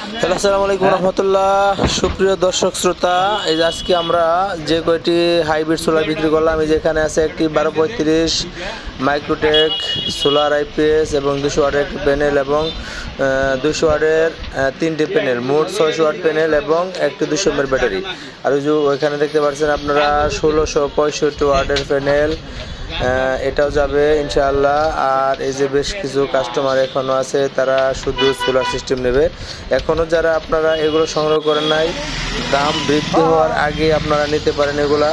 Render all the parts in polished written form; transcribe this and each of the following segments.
Hello, আসসালামু আলাইকুম রহমতুল্লাহ। সুপ্রিয় দর্শক শ্রোতা, এই যে আজকে আমরা যে কয়টি হাইব্রিড সোলার বিক্রি করলাম, এই যেখানে আছে একটি 1235 মাইক্রোটেক সোলার আইপিএস এবং 200 ওয়াটের একটি প্যানেল এবং 200 ওয়াটের 3টি প্যানেল, মোট 600 ওয়াট প্যানেল এবং একটি 200 mAh ব্যাটারি। আর ওই যে ওইখানে দেখতে পাচ্ছেন আপনারা 1665 ওয়াটের প্যানেল, এটাও যাবে ইনশাআল্লাহ। আর এই যে বেশ কিছু কাস্টমার এখনও আছে, তারা শুধু সোলার সিস্টেম নেবে। এখনও যারা আপনারা এগুলো সংগ্রহ করেন নাই, দাম বৃদ্ধি হওয়ার আগে আপনারা নিতে পারেন এগুলা।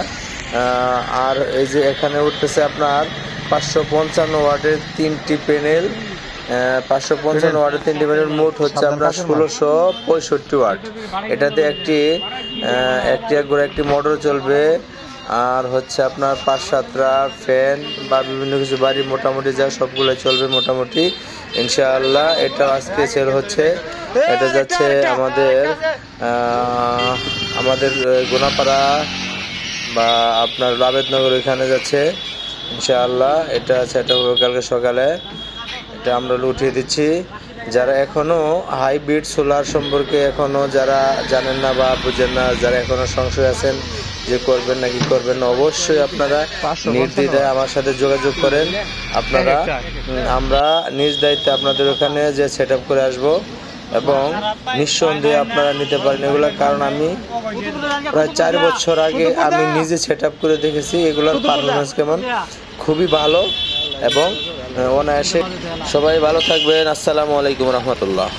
আর এই যে এখানে উঠতেছে আপনার 555 ওয়াটের 3টি প্যানেল, 555 ওয়াটের 3টি প্যানেল, মোট হচ্ছে আপনার 1665 ওয়াট। এটাতে একটি একটি মোটর চলবে, আর হচ্ছে আপনার 5-7টা ফ্যান বা বিভিন্ন কিছু বাড়ি মোটামুটি যা সবগুলো চলবে মোটামুটি ইনশাআল্লাহ। এটা আজকে সেল হচ্ছে, এটা যাচ্ছে আমাদের গোনাপাড়া বা আপনার লাবেদনগর, এখানে যাচ্ছে ইনশাআল্লাহ। এটা হলো কালকে সকালে, এটা আমরা উঠিয়ে দিচ্ছি। যারা এখনও হাইব্রিড সোলার সম্পর্কে এখনও যারা জানেন না বা বুঝেন না, যারা এখনও সংশয় আছেন যে করবেন নাকি করবেন না, অবশ্যই আপনারা নির্দ্বিধায় আমার সাথে যোগাযোগ করেন। আমরা নিজ দায়িত্বে আপনাদের ওখানে যে সেট আপ করে আসবো এবং নিঃসন্দেহে আপনারা নিতে পারেন এগুলো। কারণ আমি প্রায় 4 বছর আগে আমি নিজে সেট আপ করে দেখেছি এগুলোর পারফরমেন্স কেমন, খুবই ভালো এবং অনায়াসে। সবাই ভালো থাকবেন। আসসালামু আলাইকুম রহমতুল্লাহ।